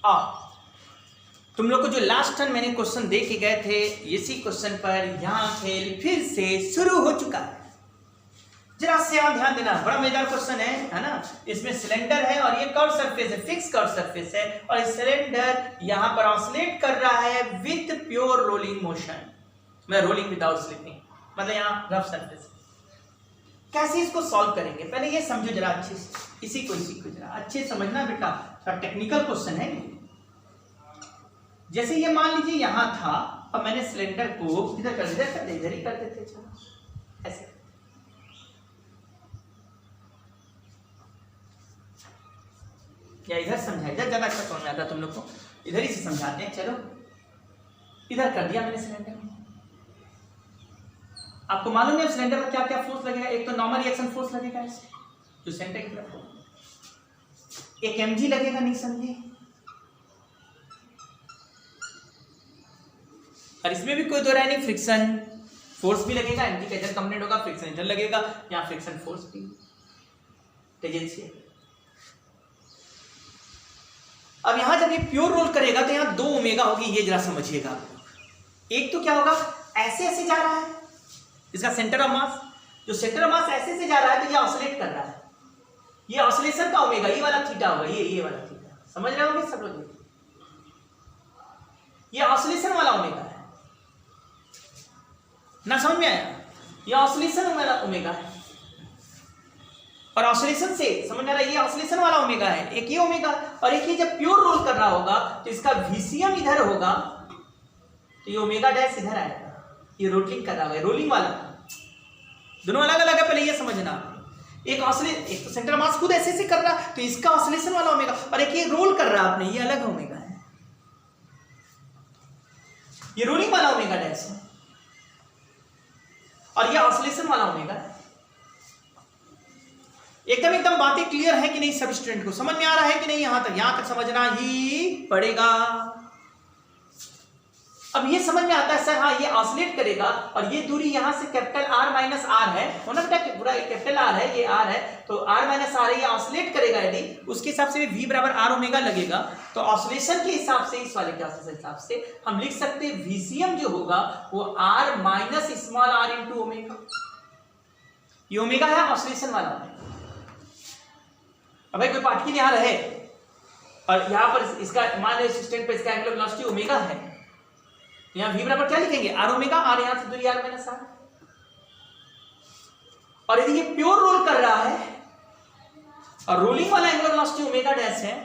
तुम लोग को जो लास्ट टाइम मैंने क्वेश्चन दे के गए थे, इसी क्वेश्चन पर यहाँ खेल फिर से शुरू हो चुका है। जरा से ध्यान देना, बड़ा मजेदार क्वेश्चन है ना। इसमें सिलेंडर है और ये कर्व सरफेस है, फिक्स कर्व सरफेस है, और सिलेंडर यहाँ पर ऑसिलेट कर रहा है विथ प्योर रोलिंग मोशन, मतलब रोलिंग विदाउट स्लिपिंग, मतलब यहाँ रफ सरफेस। कैसे इसको सॉल्व करेंगे, पहले ये समझो जरा अच्छे से, इसी को जरा अच्छे समझना बेटा, थोड़ा टेक्निकल क्वेश्चन है। जैसे ये मान लीजिए यहाँ था, अब मैंने सिलेंडर को इधर ही कर देते, चलो ऐसे। या इधर समझा, इधर ज्यादा अच्छा समझ में आता तुम लोग को, इधर ही से समझाते हैं। चलो इधर कर दिया मैंने सिलेंडर में। आपको मालूम है सिलेंडर में क्या क्या फोर्स लगेगा? एक तो नॉर्मल रिएक्शन फोर्स लगेगा ऐसे, जो सेंटर की तरफ हो, एक mg लगेगा, नहीं समझे? और इसमें भी कोई दो राय नहीं, फ्रिक्शन फोर्स भी लगेगा, mg का इधर कंपोनेंट होगा, फ्रिक्शन इधर लगेगा, यहाँ फ्रिक्शन फोर्स भी, टेंजेंशियल। अब यहां जब ये प्योर रोल करेगा तो यहाँ 2 ओमेगा होगी, ये जरा समझिएगा। एक तो क्या होगा, ऐसे ऐसे जा रहा है, इसका सेंटर ऑफ मास, जो सेंटर ऑफ मास ऐसे से जा रहा है तो ये ऑसिलेट कर रहा है, ये ऑसिलेशन का ओमेगा, ये वाला थीटा होगा, ये वाला थीटा, समझ रहे होंगे सब लोग? ये ऑसिलेशन वाला ओमेगा है ना, समझ में आया? ये ऑसिलेशन वाला ओमेगा है, और ऑसिलेशन से समझ में आ रहा है, ये ऑसिलेशन वाला ओमेगा है, एक ये ओमेगा, और एक ये जब प्योर रोल कर रहा होगा तो इसका VCM इधर होगा, तो ये ओमेगा डैश इधर आएगा, ये रोटिंग कर रहा है, रोलिंग वाला, दोनों अलग अलग है, पहले ये समझना। एक एक तो सेंटर मास खुद ऐसे कर रहा है, तो इसका ऑसिलेशन वाला ओमेगा, और एक ये रोल कर रहा है आपने, ये अलग ओमेगा है, ये रोलिंग वाला ओमेगा डैश है, और ये ऑसिलेशन वाला ओमेगा है। एकदम बातें क्लियर है कि नहीं? सब स्टूडेंट को समझ में आ रहा है कि नहीं? यहां तक समझना ही पड़ेगा। अब ये समझ में आता है सर, हाँ ये ऑसिलेट करेगा, और ये दूरी यहां से कैपिटल R माइनस R है, होना बेटा पूरा कैपिटल R है, ये R है, तो R माइनस R है, ये ऑसिलेट करेगा, यदि उसके हिसाब से V बराबर R ओमेगा लगेगा, तो ऑसिलेशन के हिसाब से, इस वाले के हिसाब से हम लिख सकते हैं VCM जो होगा वो R minus small r into omega, ये ओमेगा है ऑसिलेशन वाला है। अब भाई कोई पार्टिकल यहां रहे और यहां पर इसका मान लो सिस्टम पे इसका एंगुलर वेलोसिटी ओमेगा है, तो यहां v बराबर क्या लिखेंगे? R ओमेगा, R यहां से दूरी R माइनस R। और यदि ये प्योर रोल कर रहा है और रोलिंग वाला एंगुलर वेलोसिटी ओमेगा डैश है,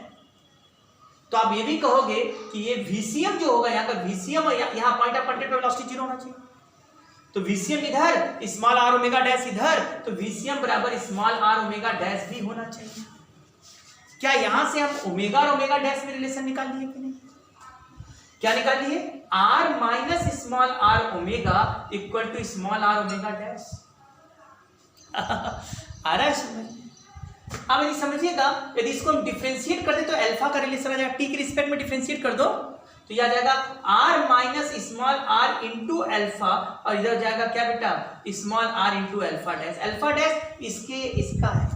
तो आप ये भी कहोगे कि ये VCM जो होगा, यहाँ का VCM और यहाँ पॉइंट ऑफ कांटेक्ट पे वेलोसिटी 0 होना चाहिए, तो VCM इधर, स्मॉल r ओमेगा डैश इधर, तो VCM बराबर स्मॉल r ओमेगा डैश भी होना चाहिए। क्या यहां से हम ओमेगा और ओमेगा डैश में रिलेशन निकाल लिए कि नहीं? क्या निकाल लिए? R minus small r omega equal to small r omega dash. आ रहा है समझ? अब यदि समझिएगा, यदि इसको हम डिफरेंशिएट कर दे तो अल्फा का रिलेशन आ जाएगा, t के रिस्पेक्ट में डिफरेंशिएट कर दो तो यह आ जाएगा R minus small r into alpha, और इधर जाएगा क्या बेटा? Small r into alpha dash. Alpha dash इसका है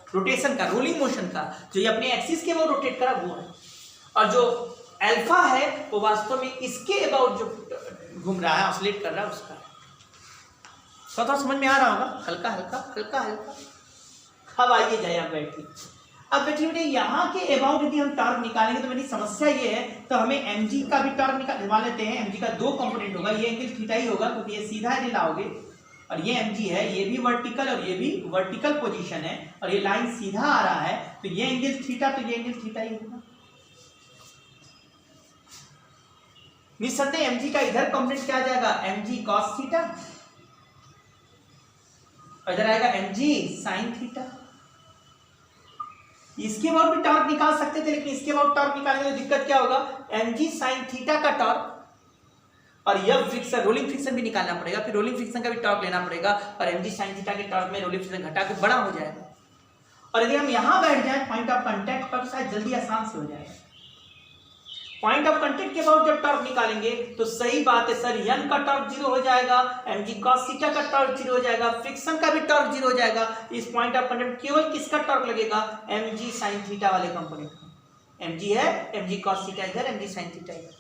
रोटेशन का, रोलिंग मोशन का, जो ये अपने एक्सिस के वो रोटेट करा वो है, और जो अल्फा है वो वास्तव में इसके अबाउट जो घूम रहा है, ऑसिलेट कर रहा है, उसका। थोड़ा समझ में आ रहा होगा, हल्का हल्का। अब आइए जाए, अब बैठिए, अब बेटे यहाँ के अबाउट यदि हम टॉर्क निकालेंगे तो मेरी समस्या ये है, तो हमें mg का भी टॉर्क निकाल लेते हैं। mg का 2 कंपोनेंट होगा, ये एंगल थीटा ही होगा क्योंकि ये सीधा यदि लाओगे, और ये mg है, ये भी वर्टिकल और ये भी वर्टिकल पोजीशन है, और ये लाइन सीधा आ रहा है, तो ये एंगल थीटा, तो ये एंगल थीटा ही होगा। निसंदेह mg का इधर कंपोनेंट क्या आ जाएगा? mg cos थीटा, और इधर आएगा mg sin थीटा। इसके बाद भी टॉर्क निकाल सकते थे, लेकिन इसके बाद टॉर्क निकालेंगे तो दिक्कत क्या होगा? mg sin थीटा का टॉर्क, और यह फ्रिक्शन, रोलिंग फ्रिक्शन भी निकालना पड़ेगा, फिर रोलिंग फ्रिक्शन का भी टॉर्क लेना पड़ेगा, और mg sin थीटा के टॉर्क में रोलिंग फ्रिक्शन घटा के बड़ा हो जाएगा। और यदि हम यहां बैठ जाए पॉइंट ऑफ कांटेक्ट पर, शायद जल्दी आसान से हो जाएगा। पॉइंट ऑफ कांटेक्ट के बाद जब टॉर्क निकालेंगे तो सही बात है सर, n का टॉर्क 0 हो जाएगा, mg cos थीटा का टॉर्क 0 हो जाएगा, फ्रिक्शन का भी टॉर्क 0 हो जाएगा। इस पॉइंट ऑफ कांटेक्ट केवल किसका टॉर्क लगेगा? mg sin थीटा वाले कंपोनेंट का। mg है, mg cos थीटा इधर, mg sin थीटा इधर।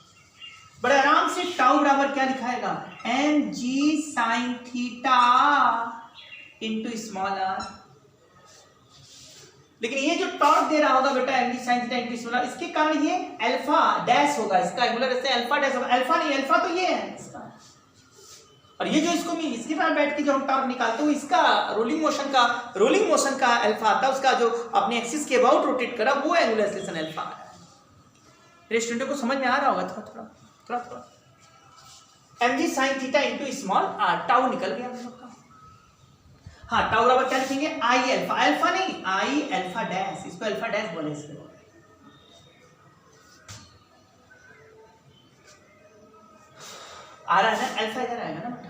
बड़े आराम से टाउ बराबर क्या लिखाएगा, mg sin theta into small r। लेकिन ये जो टॉर्क दे रहा होगा बेटा mg sin theta into small r, इसके कारण ये अल्फा डैश होगा, इसका एंगुलर ऐसे अल्फा डैश होगा। अल्फा नहीं, अल्फा तो ये है इसका, और ये जो इसके पास बैठ के जो हम टॉर्क निकालते हैं इसका रोलिंग मोशन का अल्फा आता है, उसका जो अपने एक्सिस के अबाउट रोटेट करा वो एंगुलर एक्सेलरेशन अल्फा आ रहा है। मेरे स्टूडेंट को समझ में आ रहा होगा थोड़ा। mg sin theta into small r, tau निकल गया हम लोग का। हाँ, टाउ बराबर क्या लिखेंगे, आई अल्फा, अल्फा नहीं आई अल्फा डैश, इसको अल्फा डैश बोले इसके। आ रहा है ना, अल्फा इधर आएगा ना बेटा,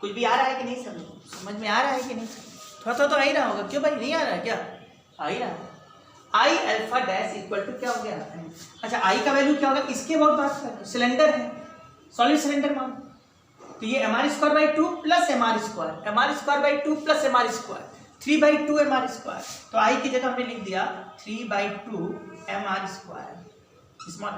कुछ भी आ रहा है कि नहीं, समझ में आ रहा है कि नहीं, थोड़ा तो आ ही रहा होगा। क्यों भाई नहीं आ रहा है क्या, आ ही रहा है। I alpha dash equal to क्या हो गया, अच्छा आई का वैल्यू क्या होगा, इसके बहुत बात करें, सिलेंडर है, सॉलिड सिलेंडर मान, तो ये mr² / 2 plus mr² plus mr², 3/2 mr², तो आई की जगह हमने लिख दिया 3/2 mr²। स्मॉल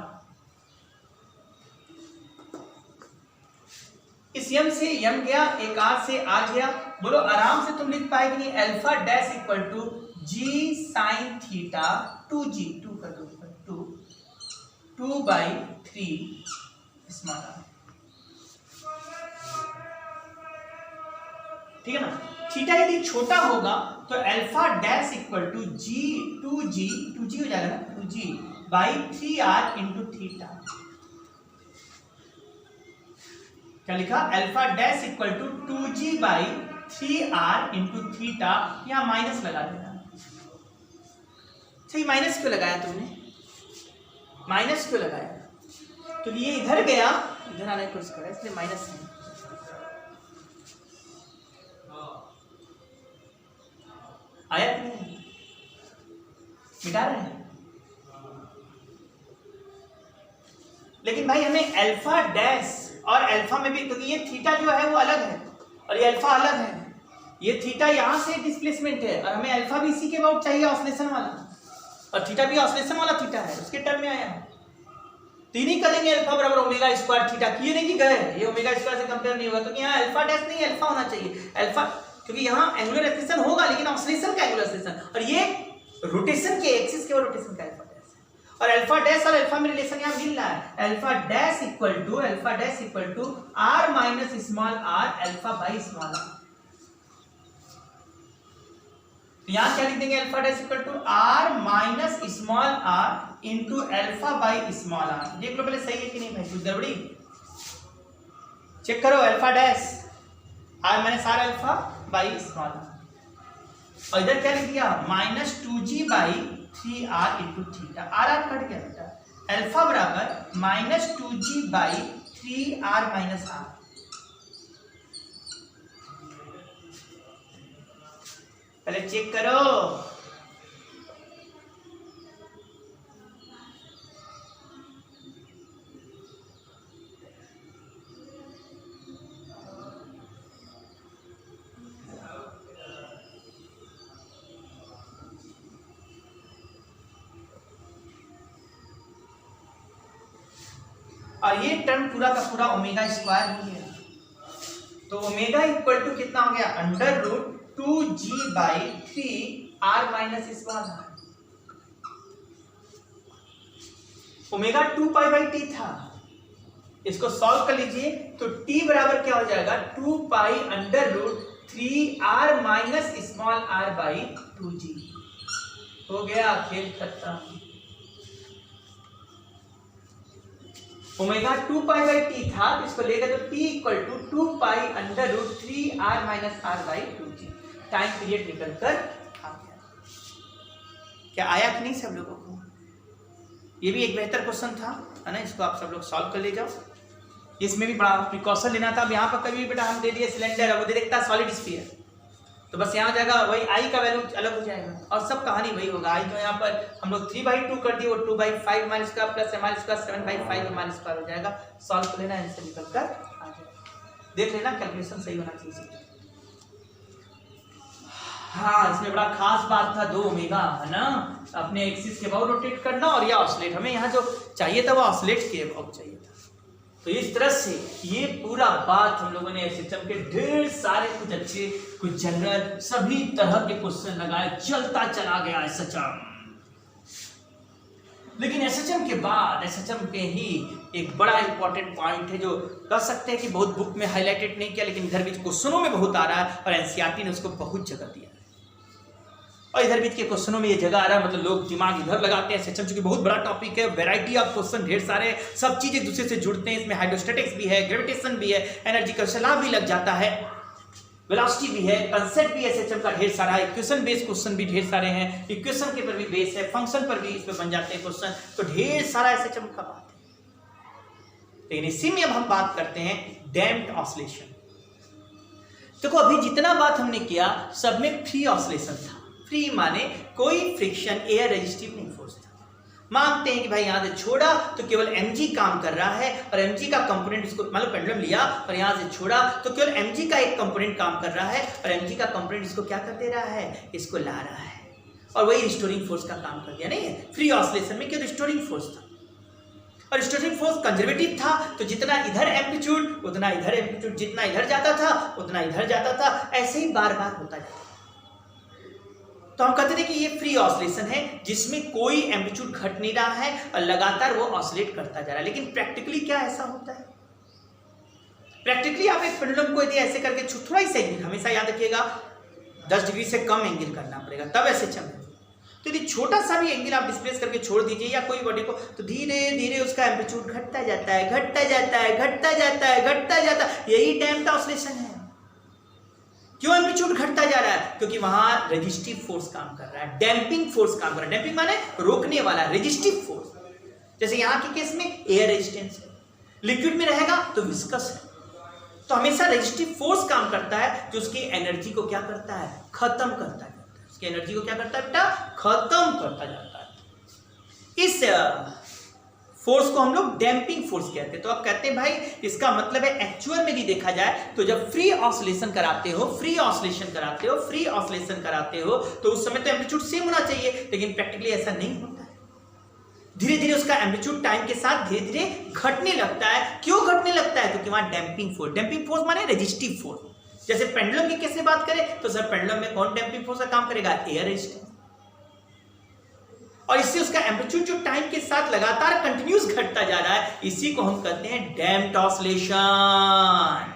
इस यम से यम गया, एक आर से आर गया, बोलो आराम से तुम लिख पाएगी नहीं, alpha dash equal to g sine theta 2g, 2 कर दो 2/3 स्मॉल r, ठीक है ना। थीटा यदि छोटा होगा तो alpha dash equal to g 2g हो जाएगा ना, 2g/3r इंटू थीटा। क्या लिखा, alpha dash equal to 2g/3r into theta, यहां माइनस लगा देना। सही, माइनस क्यों लगाया तुमने, माइनस क्यों लगाया, तो ये इधर गया, इधर आने की कोशिश कर रहा है इसलिए माइनस है। आया कि नहीं, मिटा रहे हैं। लेकिन भाई हमें अल्फा डैश और अल्फा में भी, क्योंकि ये थीटा जो है वो अलग है और ये अल्फा अलग है, ये थीटा यहाँ से डिस्प्लेसमेंट है और हमें अल्फा भी इसी के अबाउट चाहिए ऑसिलेशन वाला, और थीटा भी ऑसिलेशन वाला थीटा है, उसके टर्म में आया है। तीन ही करेंगे अल्फा बराबर ओमेगा स्क्वायर थीटा, किए नहीं कि गए, ये ओमेगा स्क्वायर से कंपेयर नहीं होगा, क्योंकि यहाँ अल्फा डैश नहीं अल्फा होना चाहिए, अल्फा, क्योंकि यहाँ एंगुलर एक्सेलेरेशन होगा लेकिन ऑसिलेशन का एंगुलर एक्सेलेरेशन, और ये रोटेशन के एक्सिस के और रोटेशन का अल्फा डैश, और अल्फा डैश और अल्फा में रिलेशन यहाँ मिल रहा है, alpha dash equal to r minus small r alpha by small r। यहाँ क्या लिख देंगे, alpha dash equal to r minus small r into alpha by small r। देख लो पहले सही है कि नहीं भाई, कुछ गड़बड़ी चेक करो, alpha dash r minus r alpha by small r, और इधर क्या लिख दिया, -2g/3r into theta, r cut गया बेटा, अल्फा बराबर -2g/3r माइनस r। पहले चेक करो, और ये टर्म पूरा का पूरा ओमेगा स्क्वायर हो गया, तो ओमेगा इक्वल टू कितना हो गया, √2g/3r minus small r। Omega 2π/t था, इसको सॉल्व कर लीजिए तो t बराबर क्या हो जाएगा, 2π√3r माइनस स्मॉल r/2g। हो गया, खेल खत्म। ओमेगा 2π/t था, इसको लेकर तो t equal to 2π√3r minus r/2g, time period निकलकर आ गया। क्या आया कि नहीं सब लोगों को, ये भी एक बेहतर क्वेश्चन था, है ना, इसको आप सब लोग सॉल्व कर ले जाओ। इसमें भी बड़ा प्रिकॉशन लेना था। अब यहाँ पर कभी बेटा हम दे दिए सिलेंडर, वो दे देखता सॉलिड स्फीयर, तो बस यहाँ जाएगा वही आई का वैल्यू अलग हो जाएगा और सब कहानी वही होगा। आई तो यहाँ पर हम लोग 3/2 कर दिए, वो 2/5 माइनस का प्लस हमारे इसका 7/5 माइनस का हो जाएगा। सॉल्व कर लेना, आंसर निकल कर आ जाएगा। देख लेना कैलकुलेशन सही होना चाहिए। हाँ, इसमें बड़ा खास बात था 2 ओमेगा, है ना, अपने एक्सिस के अबाउट रोटेट करना, और ये ऑसिलेट, हमें यहाँ जो चाहिए था वो ऑसिलेट के अबाउट चाहिए था। तो इस तरह से ये पूरा बात हम लोगों ने सिस्टम के ढेर सारे कुछ अच्छे कुछ जनरल सभी तरह के क्वेश्चन लगाए, चलता चला गया एसएचएम। लेकिन एसएचएम के बाद एसएचएम के ही एक बड़ा इंपॉर्टेंट पॉइंट है जो कह सकते हैं कि बहुत बुक में हाईलाइटेड नहीं किया, लेकिन इधर बीच क्वेश्चनों में बहुत आ रहा है और एनसीईआरटी ने उसको बहुत जगह दिया है, और इधर बीच के क्वेश्चनों में ये जगह आ रहा है, मतलब लोग दिमाग इधर लगाते हैं। एसएचएम चूंकि बहुत बड़ा टॉपिक है, वैरायटी ऑफ क्वेश्चन ढेर सारे, सब चीज एक दूसरे से जुड़ते हैं, इसमें हाइड्रोस्टैटिक्स भी है, ग्रेविटेशन भी है, एनर्जी का सलाह भी लग जाता है, वेलोसिटी भी है, कंसेप्ट भी एसएचएम का ढेर सारा है, इक्वेशन बेस्ड क्वेश्चन भी ढेर सारे हैं, इक्वेशन के पर भी बेस है, फंक्शन पर भी इसमें बन जाते हैं क्वेश्चन, तो ढेर सारा एसएचएम का बात है। लेकिन इसी में अब हम बात करते हैं डैम्प्ड ऑसिलेशन। देखो अभी जितना बात हमने किया सब में फ्री ऑसिलेशन था। फ्री माने कोई फ्रिक्शन, एयर रेजिस्टिव नहीं फोर्स था। मानते हैं कि भाई यहां से छोड़ा तो केवल mg काम कर रहा है, और mg का कंपोनेंट, इसको मतलब पेंडुलम लिया और यहां से छोड़ा तो केवल mg का एक कंपोनेंट काम कर रहा है, और mg का कंपोनेंट इसको क्या कर दे रहा है, इसको ला रहा है, और वही रिस्टोरिंग फोर्स का काम कर दिया। नहीं है, फ्री ऑसिलेशन में केवल रिस्टोरिंग फोर्स था, और रिस्टोरिंग फोर्स कंजर्वेटिव था, तो जितना इधर एम्पलीट्यूड उतना इधर एम्पलीट्यूड, जितना इधर जाता था उतना इधर जाता था, ऐसे ही बार बार होता जाता। तो हम कहते थे कि ये फ्री ऑसिलेशन है जिसमें कोई एम्पलीट्यूड घट नहीं रहा है और लगातार वो ऑसिलेट करता जा रहा है। लेकिन प्रैक्टिकली क्या ऐसा होता है? प्रैक्टिकली आप एक पेंडुलम को यदि ऐसे करके थोड़ा ही एंगल, हमेशा याद रखिएगा 10 डिग्री से कम एंगल करना पड़ेगा तब ऐसे चले। तो यदि छोटा सा भी एंगल आप डिस्प्लेस करके छोड़ दीजिए या कोई बॉडी को, तो धीरे धीरे उसका एम्पलीट्यूड घटता जाता है, घटता जाता है, घटता जाता है, घटता जाता है। यही डैम्प्ड ऑसिलेशन है। क्यों एम्पलीट्यूड घटता जा रहा है? क्योंकि वहां रेजिस्टिव फोर्स काम कर रहा है, डैम्पिंग फोर्स काम कर रहा है। डैम्पिंग माने रोकने वाला, रेजिस्टिव फोर्स। जैसे यहां के केस में एयर रेजिस्टेंस है, लिक्विड में रहेगा तो विस्कस है। तो हमेशा रेजिस्टिव फोर्स काम करता है जो उसकी एनर्जी को क्या करता है, खत्म करता है। उसकी एनर्जी को क्या करता है बेटा, खत्म करता जाता है। इस फोर्स को हम लोग डैम्पिंग फोर्स कहते हैं। तो आप कहते हैं भाई इसका मतलब है एक्चुअल में भी देखा जाए तो जब फ्री ऑसिलेशन कराते हो, फ्री ऑसिलेशन कराते हो, फ्री ऑसिलेशन कराते हो तो उस समय तो एम्पलीट्यूड सेम होना चाहिए, लेकिन प्रैक्टिकली ऐसा नहीं होता है। धीरे धीरे उसका एम्पलीट्यूड टाइम के साथ धीरे धीरे घटने लगता है। क्यों घटने लगता है? क्योंकि वहां डैम्पिंग फोर्स, डैम्पिंग फोर्स माने रेजिस्टिव फोर्स। जैसे पेंडुलम की कैसे बात करें तो सर पेंडुलम में कौन डैम्पिंग फोर्स का काम करेगा, एयर रेजिस्टेंस, और इससे उसका एम्पलीट्यूड जो टाइम के साथ लगातार कंटिन्यूस घटता जा रहा है, इसी को हम कहते हैं डैम्प्ड ऑसिलेशन।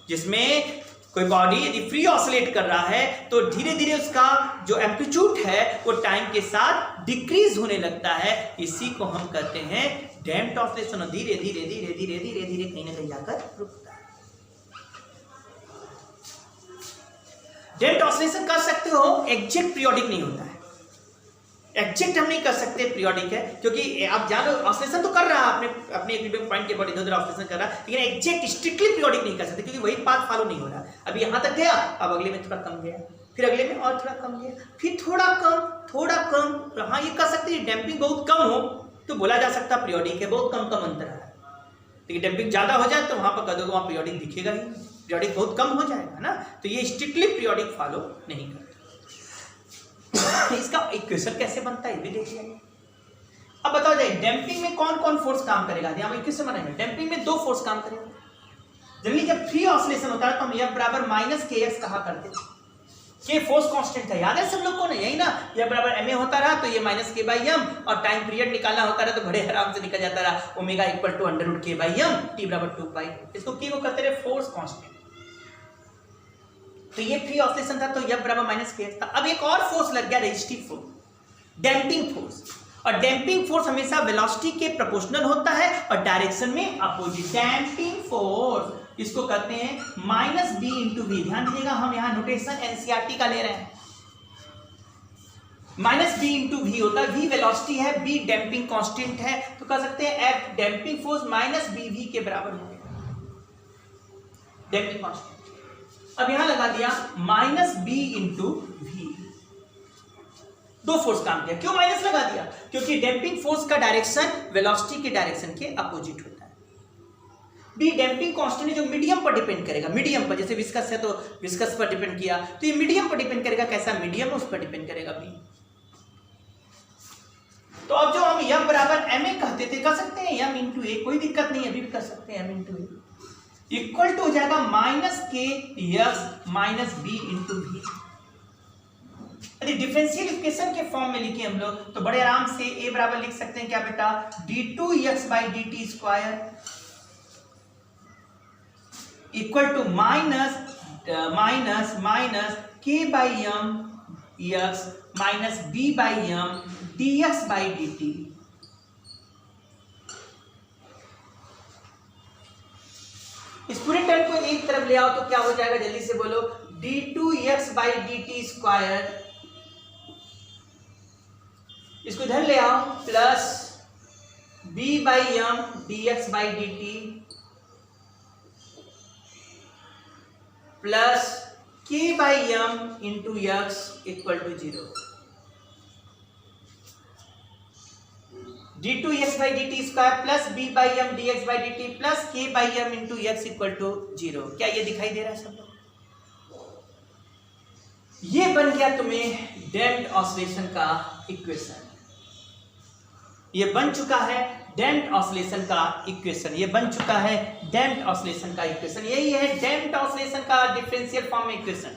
जिसमें कोई बॉडी यदि फ्री ऑसिलेट कर रहा है तो धीरे धीरे उसका जो एम्पलीट्यूड है वो टाइम के साथ डिक्रीज होने लगता है, इसी को हम कहते हैं डैम्प्ड ऑसिलेशन। और धीरे धीरे धीरे धीरे धीरे धीरे कहीं ना कहीं जाकर रुकता है। डैम्प्ड ऑसिलेशन कर सकते हो, एग्जैक्ट पीरियोडिक नहीं होता है। एग्जैक्ट हम नहीं कर सकते पीरियोडिक है, क्योंकि आप जानो ऑसिलेशन तो कर रहा है अपने इक्विलिब्रियम पॉइंट के बाद इधर उधर ऑसिलेशन कर रहा है, लेकिन एग्जैक्ट स्ट्रिक्टली पीरियोडिक नहीं कर सकते क्योंकि वही पाथ फॉलो नहीं हो रहा। अभी यहां तक गया, अब अगले में थोड़ा कम गया, फिर अगले में और थोड़ा कम गया, फिर थोड़ा कम, थोड़ा कम। हाँ ये कर सकते हैं, डैम्पिंग बहुत कम हो तो बोला जा सकता पीरियोडिक है, बहुत कम कम अंतर है। लेकिन डैम्पिंग ज्यादा हो जाए तो वहां पर कर दो, वहां पीरियोडिक दिखेगा ही, पीरियोडिक बहुत कम हो जाएगा ना। तो ये स्ट्रिक्टली पीरियोडिक फॉलो नहीं करता। इसका इक्वेशन कैसे बनता है ये भी देख लिया। अब बताओ जाए डैम्पिंग में कौन कौन फोर्स काम करेगा। हम इक्वेशन बनाएंगे, डैम्पिंग में 2 फोर्स काम करेगा। जनरली जब फ्री ऑसिलेशन होता है तो हम F बराबर माइनस kx कहा करते हैं। के फोर्स कांस्टेंट था, याद है सब लोग को ना, यही ना। F बराबर ma होता रहा तो ये माइनस k बाई m, और टाइम पीरियड निकालना होता रहा तो बड़े आराम से निकल जाता रहा, omega equal to under root k by m, t बराबर 2 पाई। इसको k को कहते रहे फोर्स कांस्टेंट। तो ये फ्री ऑसिलेशन था तो F बराबर माइनस kx था। अब एक और फोर्स लग गया, रेजिस्टिव फोर्स, डैम्पिंग फोर्स। और डैम्पिंग फोर्स हमेशा वेलोसिटी के प्रोपोर्शनल होता है और डायरेक्शन में अपोजिट। डैम्पिंग फोर्स इसको कहते हैं माइनस बी इंटू वी। ध्यान दीजिएगा, हम यहां नोटेशन एनसीईआरटी का ले रहे हैं। माइनस बी इंटू वी होता है, वी वेलोसिटी है, बी डैम्पिंग कांस्टेंट है, तो कह सकते हैं F damping force minus b v के बराबर हो गया, डैम्पिंग कांस्टेंट। अब यहां लगा दिया minus b into v, 2 force काम किया। क्यों माइनस लगा दिया? क्योंकि डैम्पिंग फोर्स का डायरेक्शन वेलोसिटी के डायरेक्शन के अपोजिट होता है। बी डैम्पिंग कांस्टेंट जो मीडियम पर डिपेंड करेगा, मीडियम पर, जैसे विस्कस है तो विस्कस पर डिपेंड किया, तो ये मीडियम पर डिपेंड करेगा, कैसा मीडियम है उस पर डिपेंड करेगा बी। तो अब जो हम यम बराबर एम ए कहते थे, कर सकते हैं यम इंटू ए, कोई दिक्कत नहीं है, अभी भी कर सकते हैं, m into a equal to हो जाएगा minus k x minus b into b. यदि डिफरेंशियल इक्वेशन के फॉर्म में लिखे हम लोग तो बड़े आराम से ए बराबर लिख सकते हैं क्या बेटा, d2x/dt² equal to minus k/m x minus b/m dx/dt। इस पूरे टर्म को एक तरफ ले आओ तो क्या हो जाएगा, जल्दी से बोलो, d2x/dt², इसको इधर ले आओ, plus b/m dx/dt plus k/m into x equal to 0। d2x/dt² plus b/m dx/dt plus k/m into x equal to 0। क्या ये दिखाई दे रहा है सब लोग? ये बन गया तुम्हें डैम्प्ड ऑसिलेशन का इक्वेशन, ये बन चुका है डैम्प्ड ऑसिलेशन का इक्वेशन, ये बन चुका है डैम्प्ड ऑसिलेशन का इक्वेशन। यही है डैम्प्ड ऑसिलेशन का डिफरेंशियल फॉर्म में equation,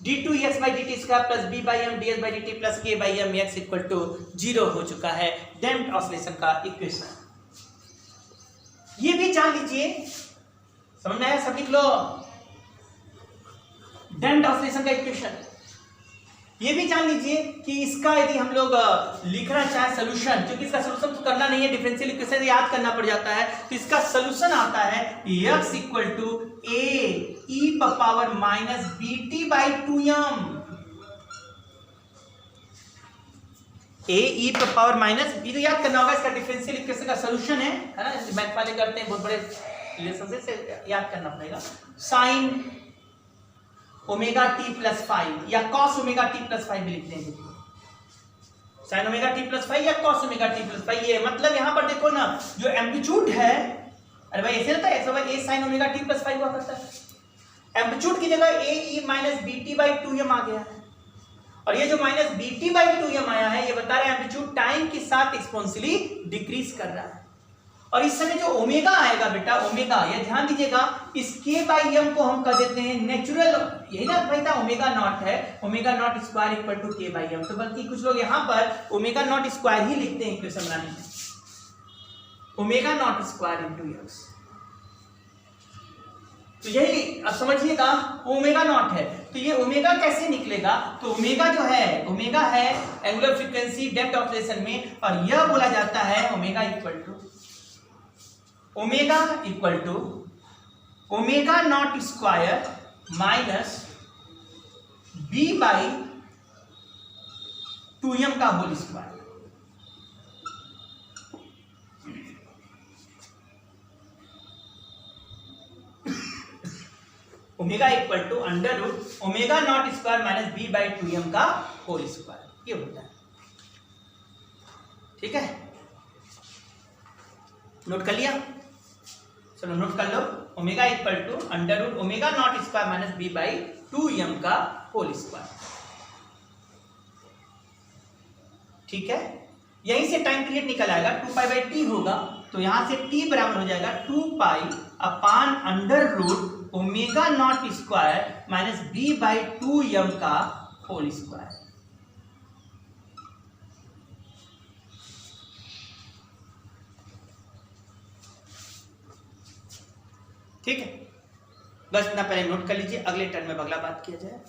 d2x/dt² plus b/m dx/dt plus k/m x equal to 0 हो चुका है डैम्प्ड ऑसिलेशन का इक्वेशन। ये भी जान लीजिए, समझ में आया? सब लिख लो, डैम्प्ड ऑसिलेशन का इक्वेशन। ये भी जान लीजिए कि इसका यदि हम लोग लिखना चाहे सोल्यूशन, क्योंकि इसका सोल्यूशन तो करना नहीं है, डिफरेंशियल इक्वेशन याद करना पड़ जाता है, तो इसका सोल्यूशन आता है x equal to a e power minus bt/2m, a e power minus b, तो याद करना होगा, इसका डिफरेंशियल इक्वेशन का सोल्यूशन है ना, मैथ वाले करते हैं, बहुत बड़े रिलेशन से याद करना पड़ेगा, साइन ओमेगा टी प्लस 5 या कॉस ओमेगा टी प्लस 5 भी लिखते हैं, साइन ओमेगा टी प्लस 5 या कॉस ओमेगा टी प्लस 5। ये मतलब यहां पर देखो ना, जो एम्पलीट्यूड है, अरे भाई ऐसे रहता है, ऐसा भाई ए साइन ओमेगा टी प्लस 5 हुआ करता है, एम्पलीट्यूड की जगह ए ई माइनस bt/2m आ गया है, और ये जो माइनस bt/2m आया है, ये बता रहा है एम्पलीट्यूड टाइम के साथ एक्सपोनेंशियली डिक्रीज कर रहा है। और इस समय जो ओमेगा आएगा बेटा, ओमेगा, ये ध्यान दीजिएगा, इस k/m को हम कह देते हैं नेचुरल, यही ना भाई था, ओमेगा नॉट है, omega not square equal to k/m, तो बल्कि कुछ लोग यहां पर ओमेगा नॉट स्क्वायर ही लिखते हैं इक्वेशन बनाने में, omega naught square into x। तो यही अब समझिएगा, ओमेगा नॉट है, तो ये ओमेगा कैसे निकलेगा, तो ओमेगा जो है, ओमेगा है एंगुलर फ्रीक्वेंसी डैम्प्ड ऑसिलेशन में, और यह बोला जाता है omega equal to omega not square minus b/2m का whole square. Omega equal to under root omega not square minus b/2m का होल स्क्वायर, ये होता है। ठीक है, नोट कर लिया? चलो नोट कर लो, omega equal to under root omega not square minus b/2m का होल स्क्वायर। ठीक है, यहीं से टाइम पीरियड निकल आएगा, 2π/t होगा, तो यहां से t बराबर हो जाएगा 2π under root omega not square minus b/2m का होल स्क्वायर। ठीक है, बस इतना पहले नोट कर लीजिए, अगले टर्म में अगला बात किया जाए।